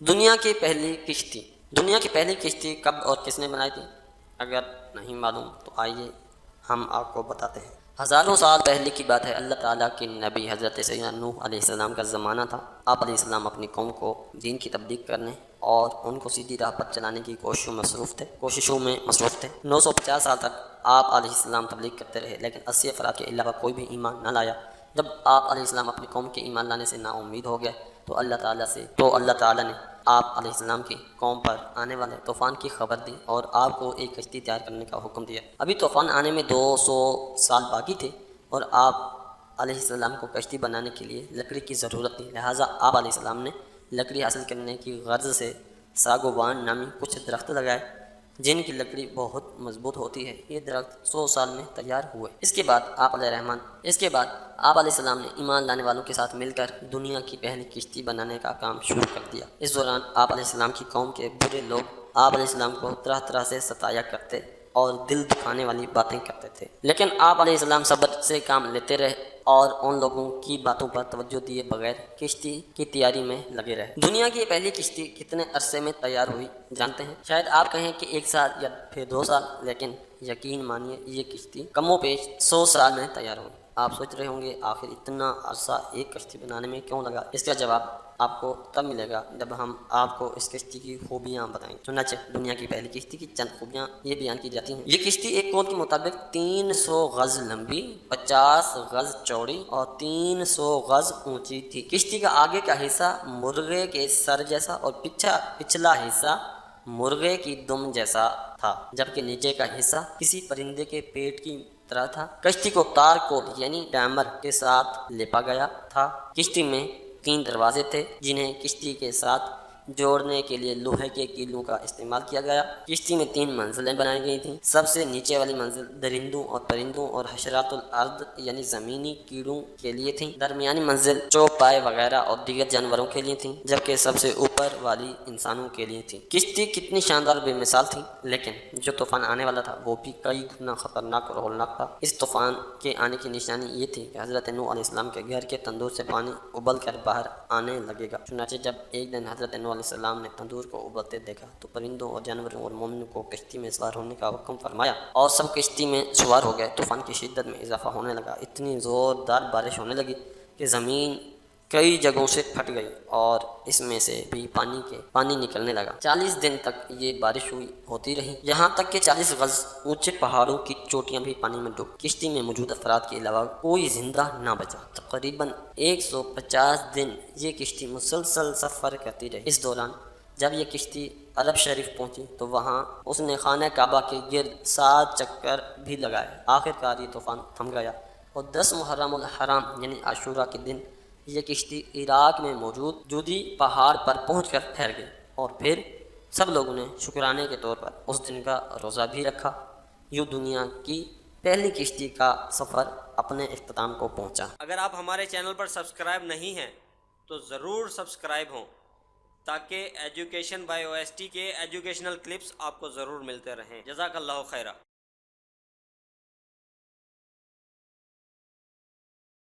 دنیا کی پہلی کشتی، دنیا کی پہلی کشتی کب اور کس نے بنائی تھی؟ اگر نہیں معلوم تو آئیے ہم آپ کو بتاتے ہیں۔ ہزاروں سال پہلے کی بات ہے، اللہ تعالیٰ کے نبی حضرت سیدنا نوح علیہ السلام کا زمانہ تھا۔ آپ علیہ السلام اپنی قوم کو دین کی تبلیغ کرنے اور ان کو سیدھی راہ پر چلانے کی کوششوں میں مصروف تھے۔ 950 سال تک آپ علیہ السلام تبلیغ کرتے رہے، لیکن 80 افراد کے علاوہ کوئی بھی ایمان نہ لایا۔ جب آپ علیہ السلام اپنی قوم کے ایمان لانے سے نا امید ہو گئے تو اللہ تعالیٰ نے آپ علیہ السلام کی قوم پر آنے والے طوفان کی خبر دی اور آپ کو ایک کشتی تیار کرنے کا حکم دیا۔ ابھی طوفان آنے میں 200 سال باقی تھے اور آپ علیہ السلام کو کشتی بنانے کے لیے لکڑی کی ضرورت تھی، لہٰذا آپ علیہ السلام نے لکڑی حاصل کرنے کی غرض سے ساگوان نامی کچھ درخت لگائے جن کی لکڑی بہت مضبوط ہوتی ہے۔ یہ درخت 100 سال میں تیار ہوئے۔ اس کے بعد آپ علیہ السلام نے ایمان لانے والوں کے ساتھ مل کر دنیا کی پہلی کشتی بنانے کا کام شروع کر دیا۔ اس دوران آپ علیہ السلام کی قوم کے برے لوگ آپ علیہ السلام کو طرح طرح سے ستایا کرتے اور دل دکھانے والی باتیں کرتے تھے، لیکن آپ علیہ السلام صبر سے کام لیتے رہے اور ان لوگوں کی باتوں پر توجہ دیے بغیر کشتی کی تیاری میں لگے رہے۔ دنیا کی پہلی کشتی کتنے عرصے میں تیار ہوئی جانتے ہیں؟ شاید آپ کہیں کہ 1 سال یا پھر 2 سال، لیکن یقین مانیے یہ کشتی کم و بیش 100 سال میں تیار ہوئی۔ آپ سوچ رہے ہوں گے آخر اتنا عرصہ ایک کشتی بنانے میں کیوں لگا؟ اس کا جواب آپ کو تب ملے گا جب ہم آپ کو اس کشتی کی خوبیاں بتائیں۔ چنانچہ دنیا کی پہلی کشتی کی چند خوبیاں یہ بیان کی جاتی ہیں۔ یہ کشتی ایک قول کے مطابق 300 گز لمبی، 50 گز چوڑی اور 300 گز اونچی تھی۔ کشتی کا آگے کا حصہ مرغے کے سر جیسا اور پچھلا حصہ مرغے کی دم جیسا تھا، جبکہ نیچے کا حصہ کسی پرندے کے پیٹ کی طرح تھا۔ کشتی کو تار کول یعنی ڈیمر کے ساتھ لیپا گیا تھا۔ کشتی میں 3 دروازے تھے جنہیں کشتی کے ساتھ جوڑنے کے لیے لوہے کے کیلوں کا استعمال کیا گیا۔ کشتی میں 3 منزلیں بنائی گئی تھیں۔ سب سے نیچے والی منزل درندوں اور پرندوں اور حشرات الارض یعنی زمینی کیڑوں کے لیے تھی۔ درمیانی منزل چوپائے وغیرہ اور دیگر جانوروں کے لیے تھی، جبکہ سب سے اوپر والی انسانوں کے لیے تھی۔ کشتی کتنی شاندار بے مثال تھی، لیکن جو طوفان آنے والا تھا وہ بھی کئی گنا خطرناک اور ہولناک تھا۔ اس طوفان کے آنے کی نشانی یہ تھی کہ حضرت نوح علیہ السلام کے گھر کے تندور سے پانی ابل کر باہر آنے لگے گا۔ چنانچہ جب ایک دن حضرت نوح علیہ السلام نے تندور کو ابلتے دیکھا تو پرندوں اور جانوروں اور مومنوں کو کشتی میں سوار ہونے کا حکم فرمایا اور سب کشتی میں سوار ہو گئے۔ طوفان کی شدت میں اضافہ ہونے لگا، اتنی زوردار بارش ہونے لگی کہ زمین کئی جگہوں سے پھٹ گئی اور اس میں سے بھی پانی نکلنے لگا۔ 40 دن تک یہ بارش ہوتی رہی، یہاں تک کہ 40 گز اونچے پہاڑوں کی چوٹیاں بھی پانی میں ڈوب۔ کشتی میں موجود افراد کے علاوہ کوئی زندہ نہ بچا۔ تقریباً 150 دن یہ کشتی مسلسل سفر کرتی رہی۔ اس دوران جب یہ کشتی عرب شریف پہنچی تو وہاں اس نے خانہ کعبہ کے گرد 7 چکر بھی لگائے۔ آخرکار یہ طوفان تھم گیا اور 10 محرم الحرام یعنی عاشوراء کے دن یہ کشتی عراق میں موجود جودی پہاڑ پر پہنچ کر ٹھہر گئی اور پھر سب لوگوں نے شکرانے کے طور پر اس دن کا روزہ بھی رکھا۔ یوں دنیا کی پہلی کشتی کا سفر اپنے اختتام کو پہنچا۔ اگر آپ ہمارے چینل پر سبسکرائب نہیں ہیں تو ضرور سبسکرائب ہوں تاکہ ایجوکیشن بائی OST کے ایجوکیشنل کلپس آپ کو ضرور ملتے رہیں۔ جزاک اللہ خیرہ۔